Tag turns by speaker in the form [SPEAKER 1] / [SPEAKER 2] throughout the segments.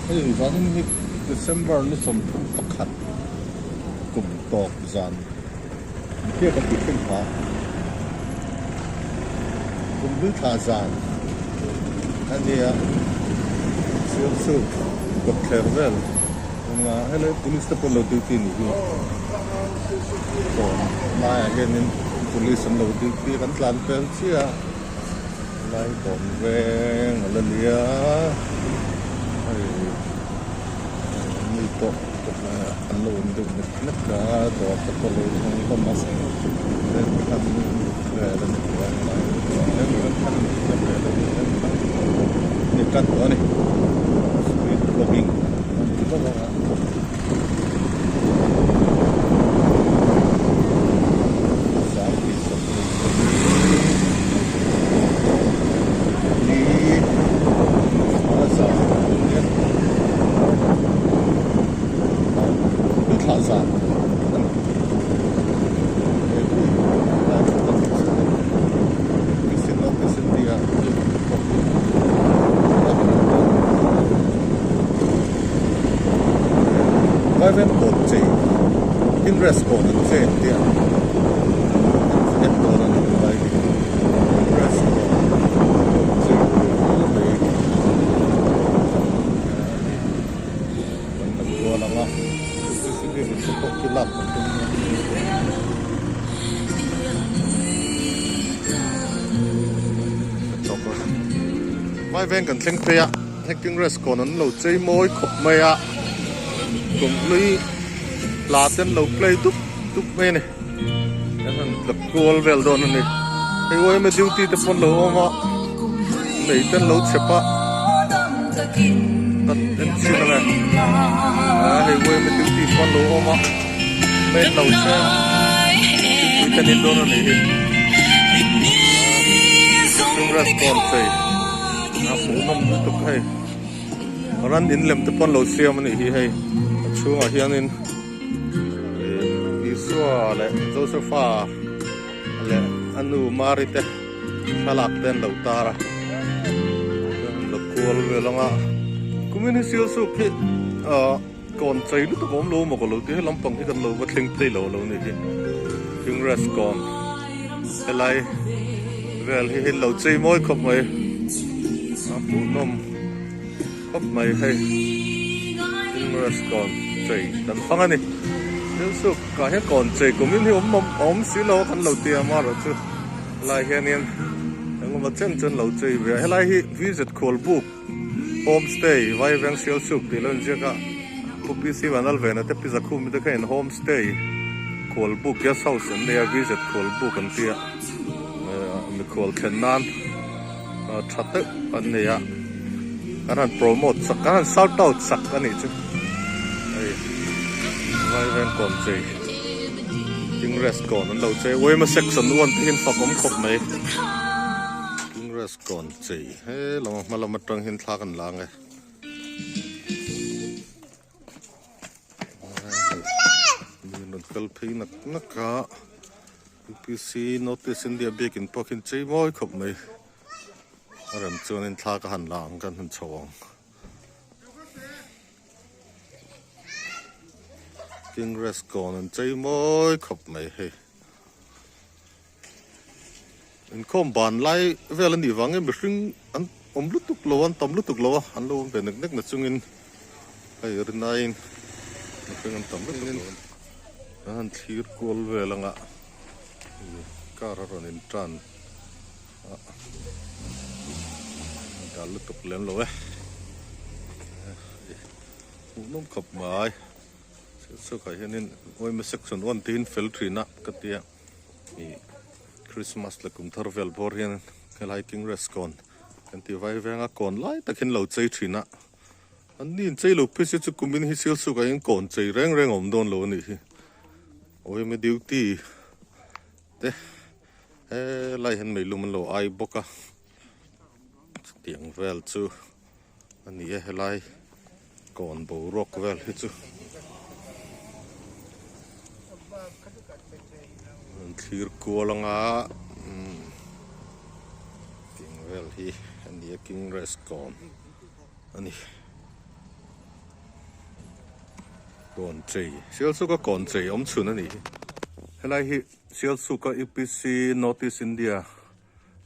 [SPEAKER 1] Hey, wann hit December ni som pakhat kum tok zan kia ka tikin ha thlah zan ania Sialsuk Kawtthler vel nga hele police te polo duty ni ko mai again in police and lo duty kan tlan pel chia lai kon veng alalia to an lo in duk nak ka to to polo ng tomas then kan dan ni kan to ni street vlogging to ba Ven cột chỉ in restaurant trên tiền em đồ là vậy restaurant chỉ là mấy mình đồ là ngon cái gì mình cũng có làm vai ven cần thinh pia hacking restaurant lâu chơi môi khop mày à Kumhlui thlah ten lo play tuk me ni kan lak goal vel don ni ei oi me duty te pon lo oma nei ten lo chepa tat en sin na ei oi me duty pon lo oma me lo che tu ten in don ni tung restaurant sei na fu nom tuk hai ran in lem te pon lo siam ni hi hei chung ở hiang in Mizoram le Josepha le anu marite salak ten lo tara lo kol ve longa kumin Sialsuk hi kon chai lu to kom lo mo ko lo te lampang hi kan lo wa thling te lo ni hi king rest kon elai vel hi lo chai moi khop mai pu nom khop mai hai king rest kon chơi tận phăng anh đi Sialsuk cả hết còn chơi của mình thì ốm xí lâu khăn lâu tiền mà rồi chứ lại hiện nhiên nhưng mà chân lâu chơi về hay lại visit call book homestay vài ven Sialsuk thì lên chưa cả book PC và nó về nó tiếp bây giờ khum tới cái homestay call book guest house anh đây visit call book anh tia mình call Kenan chặt tới anh này à anh promote sắc anh shout out sắc anh này chứ vai ven còn chơi king rest còn anh đâu chơi quay mà section one thì phật ống khop mấy king rest còn chơi hey làm mà trăng hiện thlaกันlang ấy mình cần phi nắc cả PC notice in dia big in pocket chơi moi khop mấy làm cho nên thla cái hành langกัน很chong king rest còn anh chơi môi khop mày hay anh không bàn lại về lần đi vắng em bị anh lút tục lâu anh tóm lút tục lâu anh lâu về nước là chung in hay ở đây này anh tóm lút tục lâu anh thiệt cool về là ngã cả rồi nên tràn cả lút tục lên lâu ấy nó khop mày so kai hianin oi ma section 1 tin filtrina katia i Christmas la kum thar vel bor hian kai king restaurant kan ti vai venga kon lai takin lo chei thina an nin chei lo pisi chu kumin hi Sialsuk ai kon chei reng om don lo ni hi oi me duty te lai hen me lum lo ai boka tiang vel chu ani he lai kon bo rock vel hi chu thir kualanga king vel hi and the king rest con ani còn chơi Sialsuk có còn chơi ông chun anh thế này hi Sialsuk có UPC Northeast India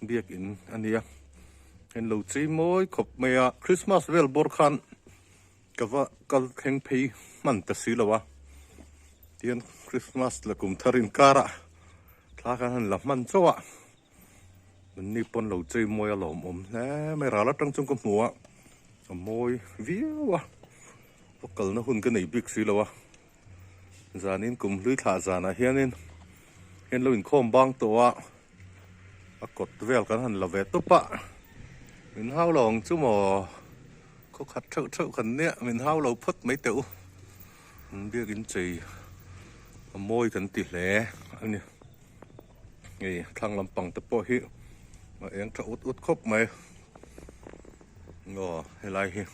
[SPEAKER 1] biết in anh đi en lâu chơi môi khop mày Christmas vel bor khan cái cái khen pay man ta xí lawa tiền Christmas là cùng tharin kara thlah kan làm man chawa mình Nippon lâu chơi môi lom nè mày ra là trong chung Kumhlui môi viu wakal na hun cái này biết xí lawa zanin Kumhlui thlah zanah hianin hen lo in khom bang to a kot vel kan han la ve topa min hau long chu mo ko khat thau kan ne min hau lo phot mai teu bia in chei môi kan ti hle ani ngi thang lampang te po hi ma eng tha ut khop mai ngo helai hi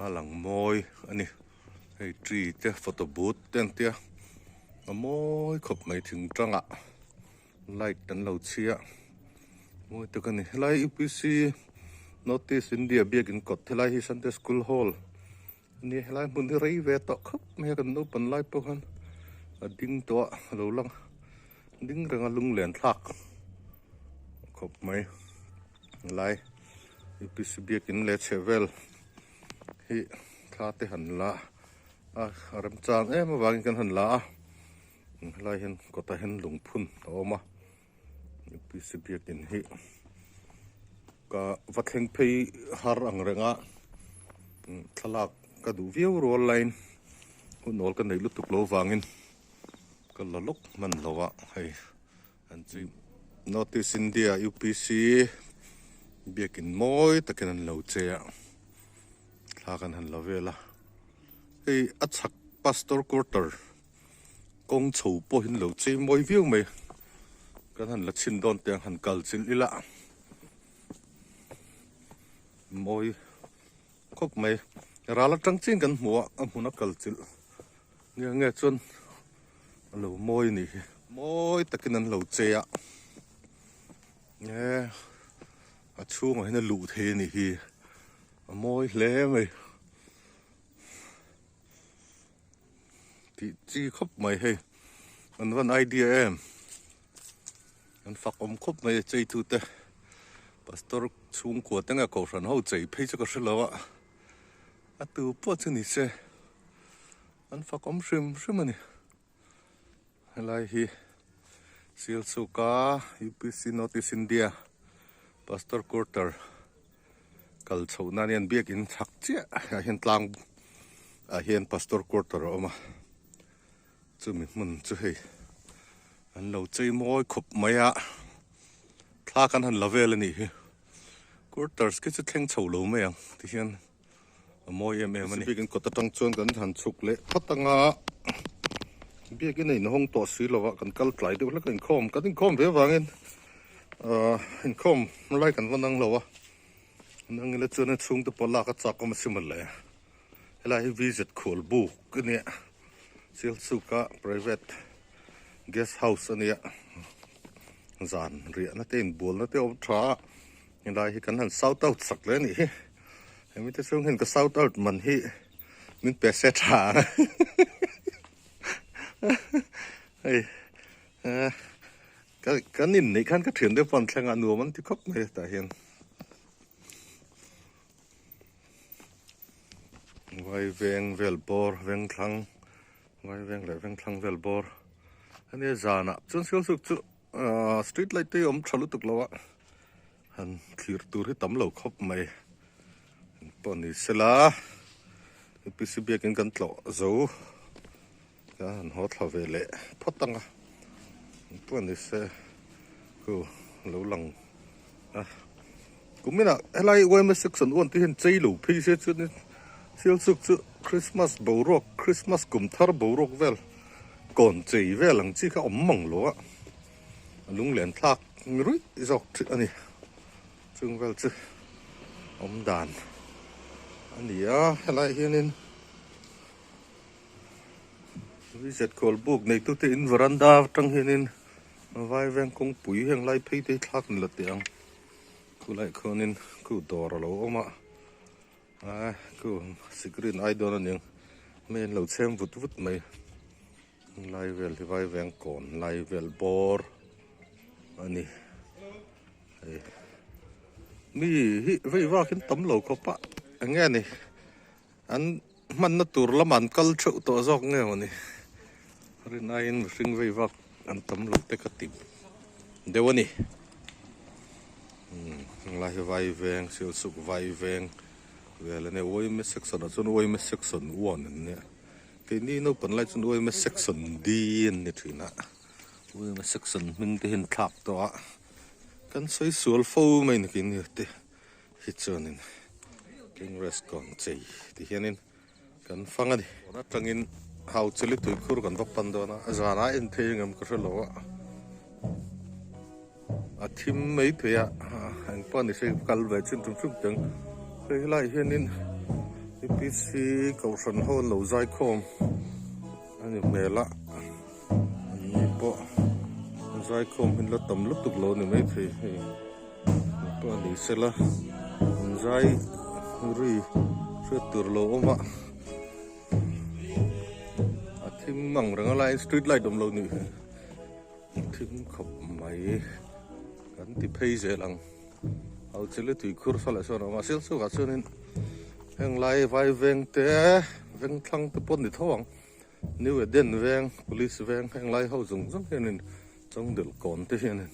[SPEAKER 1] a lang môi ani hei tree te photo booth ten te môi khop mai thing tanga light tan lo chia môi te kan helai UPC Northeast India biakin kot helai hi Sunday School Hall ni helai mun hi rei ve to khop me kan no pan lai po han ding to lo lang ding ranga lung len thak khop mai lai UPC biakin le chevel hi tha te han la ram chang em wang kan han la lai hen kota hen lung phun oma UPC biakin hi ka vatheng phei har ang renga thalak ka du viau ro line hunol kan nei lutuk lo wangin ka lalok man lowa hei an chi Northeast India UPC biakin moi takin an lo chea thlakan han lavela hei achak pastor quarter kong chho po hin lo che moi viau mai kan han la chin don teng han kal chin ila môi khóc mày ra là trắng chín gần mùa muốn nó cẩn chịu nghe chuan lẩu môi nè môi ta cái lẩu chè ạ nghe chu mà nó lụ thế nè hi môi lé mày thì chi khóc mày hay anh vẫn idea em anh phật khóc mày chơi tu te pastor chung của tiếng là cầu sản hậu chạy phê cho cái sự lo ạ từ bao nhiêu nị xe anh phải có xem mà nè hay là hi Sialsuk UPC Northeast India pastor Kawtthler kal chho na nian biak in thak che hian tlang hian pastor Kawtthler oma chu mi mun chu hei an lo chei moi khop mai a thla kan han lavel ani hi Kawtthler cái chút theng chho lo mai ang ti hian moi em ani bikin ko ta tang chuan kan han chuk le phatanga bikin nei no hong to si lo kan kal tlai de la kan khom ve wangin in khom lai kan wanang lo nang le chuan chung te pola ka chak ma simal le helai visit khol bu kne Sialsuk private guest house ania zan ria na ten bul na te om tha hiện đại thì cần hẳn sau tàu sặc lên nhỉ em mới thấy hình cái sau tàu mình hi mình bé xe trả cái nhìn này khăn cái thuyền đấy phần sang ăn nuôngมันที่ครบเลยแต่เห็นไว้เวงเวลบอร์เวงคลังไว้เวงเลยเวงคลังเวลบอร์อันนี้zanahจนSialsukจุสตรีทไลท์ที่ทะลุตุกแล้วhan thlir tur hi tam lo khop mai poni sela PCB kan tlo zo ka han hot hlavele photanga poni se ko lo lang kumina helai wema section on ti hen chei lo phi se chu Sialsuk chu Christmas borok Christmas kum thar borok vel kon chei velang chi ka om mang lo lung len thak rui zok ani chung vel chu om dan ani helai hianin visit call book nei tu te in veranda tang hianin vai veng kong pui heng lai phei te thak la tiang ku lai khonin ku dor lo oma ku screen I don't know men lo chem vut vut mai lai vel thì vai veng kon lai vel bor ani mi hi vei va kin tam lo ko pa nghe này an man na tur la man kal chau to zok nge ani rin ain ring vei va an tam lo te ka tim dewani lai vai veng Sialsuk vai veng vel ne oi me section chun oi me section 1 ne cái ni no pan lai chun oi me section D ne thina oi me section min te hin thap to a kan soi sual fo mai ne kin te hi chunin king rest kong chei ti hianin kan fanga ni na tangin hau chili tui khur kan va pan do na zanah in thengam ka lo a thim mai thea ang pan ni se kal ve chin tum chum tang cái lại hianin PC cầu sân hôn lẩu dai khom anh mẹ lạ anh bộ dai khom hình là tầm lúc tục lâu này mấy thì tôi đi xe là dai ri chưa từ lâu mà thêm mảng rằng lại street light đầm lâu nữa thêm khóc máy gắn thì pay dễ lắm hậu chỉ là tùy khur sao lại sao mà Sialsuk cả cho nên hàng lai vai veng té veng thăng tập bồn để thong nếu ở đền veng police veng hàng lai hậu dùng rất nên trong được còn thế nên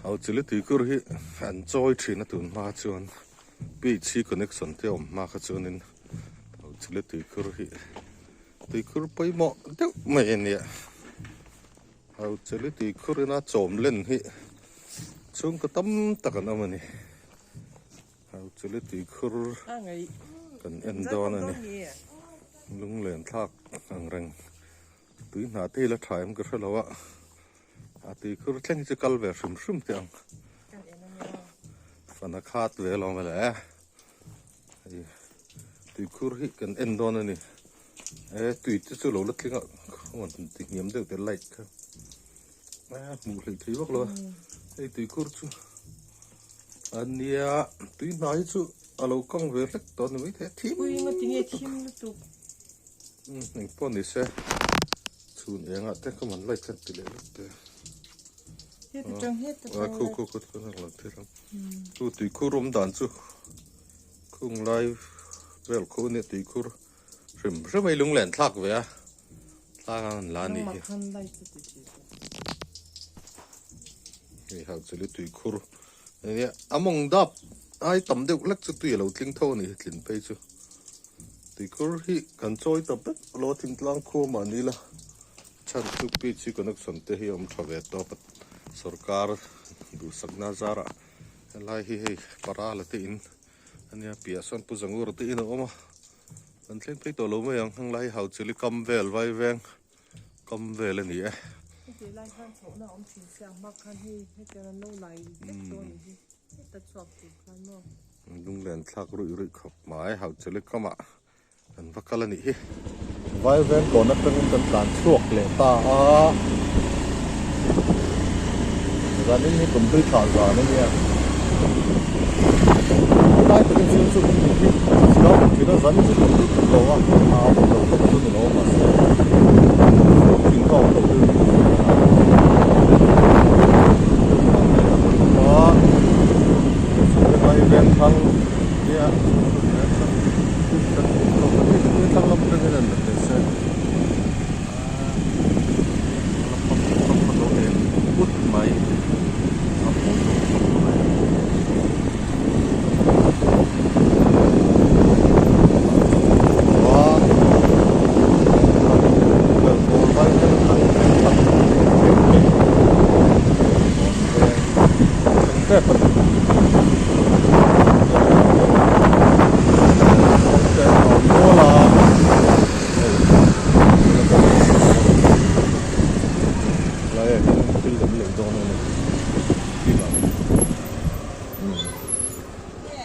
[SPEAKER 1] hậu chỉ là tùy khur hi anh joy chỉ là tụi ma chọn bị chi connection theo ma cả cho nên hậu chỉ là tùy khur bay mọ đéo mày nè hậu chỉ là tùy khur nó trộm lên hi chung có tấm tắc anh em này, hậu chỉ lấy tùy khur cần ăn đó này, lung lên thác hàng răng, tùy nã tê là trái em cái lâu ạ, tùy khur chênh chỉ cal về sum sum tiếng, phần nó khát về lòng mà lẽ, tùy khur hít cần ăn đó này, tùy chỉ số lỗ lắc cái ngọn, không còn tình nhiễm được cái lạnh không, mù lì thấy bốc luôn. Hey, tùy khur chú anh nia tùy nói chú alo công về lách toàn mới thế thím
[SPEAKER 2] nó tiếng nghe thím nó tụt
[SPEAKER 1] anh pon đi xe chú nhẹ ngặt thế không ăn lại chân tỷ lệ thế
[SPEAKER 2] hết trong hết
[SPEAKER 1] cô làm thế không chú tùy khur ôm đàn chú không lại vel cô nè tùy khur rìm rất mấy lung lẹn thắc về thắc là nỉ hậu chỉ lấy tùy khur này among đáp ai tầm đều lắc cho tùy lâu tiếng thô này liền bay chứ tùy khur hi cần trôi tập tất lo tiếng lang khô mà ní là chăn tụi bị chỉ còn nước xuân thế hi ông thọ về to bật sarkar đủ sắc na zara lại hi para là tin anh em bịa son pu zangur tin nữa mà anh thấy cái tổ lâu mấy ông lại hậu chỉ lấy cầm về vai veng cầm về là nỉ
[SPEAKER 2] cái lai khan số nào ông chỉ sang mắc khan hay cái nó nấu lại cáiตัวนี้ตัดชอบถูกkhanเนาะ
[SPEAKER 1] ลุงเล่นทักรุ่ยขับหมายหาจะเล็กก็มาอันพักกันนี่ไว้แวนก่อนนักเป็นการช่วงเลยตาร้านนี้มีคนด้วยข่าวสารนี่เนี่ยได้เป็นสิ่งสุดที่เราคิดว่าร้านนี้จะเป็นที่เราว่าเอาเราต้องดูเรามาถึงเขาต้องดูyang hang dia tang lam dengan desa put mai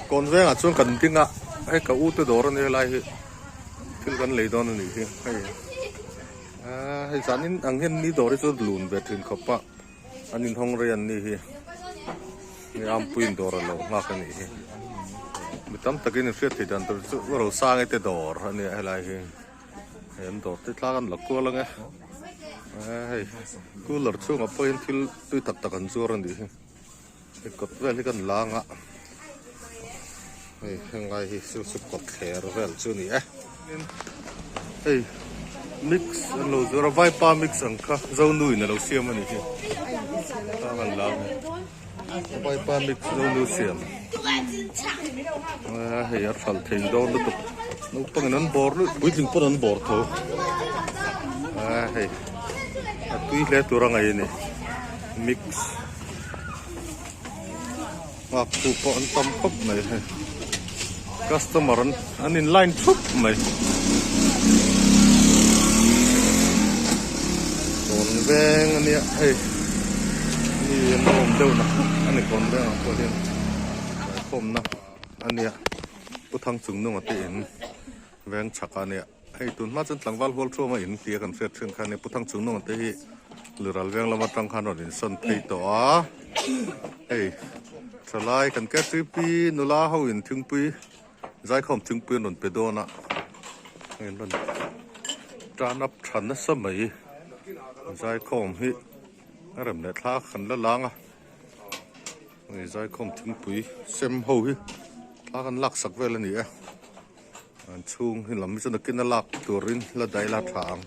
[SPEAKER 1] còn về à xuống cần tiếng ạ hay cả u tôi đó rồi lại thì cần lấy đó này thì hay sản in anh hen đi đó rồi cho lùn về trên khắp ạ anh in không riêng này thì người am pin đó rồi lâu ngạc cái này มีตั้มตะกี้นี่เสียที่ดันตัวว่าเราสร้างไอ้เตดอร์อันนี้อะไรเห็นดอร์ที่ท่ากันหลักกัวแล้วไงไอ้กูหลักช่วงอ่ะพอเห็นที่ตุยตักกันซัวรันดีไอ้กดเวลที่กันล้างอ่ะไอ้ยังไงสุดกดแขนเวลช่วงนี้ไอ้มิกซ์เราจะเราไว้ปามิกซ์อังค่ะเจ้าหนุ่ยเนี่ยเราเสียมันนี่ท่ากันล้างไว้ปามิกซ์เจ้าหนุ่ยเสียมเฮียฟัลทิ้งโดนแล้วตุ๊นุ๊กปังนั้นบอร์เลยวิ่งปังนั้นบอร์ทั่วเฮ้ยตุยเล่ตัวรังไงนี่มิกซ์ว่าผู้ปนตั้มปุ๊บไหมคัสตอมร์อันนี้ไลน์ปุ๊บไหมคนแบงอันนี้เฮ้ยนี่น้องเดียวนะอันนี้คนแบงตัวเดียวผมนะอันเนี้ยผู้ทางสูงนู่นตีนแหวงฉักอันเนี้ยไอ้ตุนมาจนหลังวัลวัลชั่วมาอินเตียกันเสียเชิงคันเนี้ยผู้ทางสูงนู่นตีหรือเราแหวงเรามาตั้งคันรถอินสันตีตัวเฮ้ยสลายกันแค่ซื้อปีนุลาเขาอินถึงปีใจคอมถึงปีนนไปโดนอ่ะเห็นมันจานับฉันนะสมัยใจคอมฮิอะไรแบบนี้ท่าขันละล้างอ่ะนี่ใจคอมถึงปีเซมหูฮิท่ากันลักสักเวลานี้อันช่วงที่เราไม่สนุกกินลักตัวรินละได้ละทาง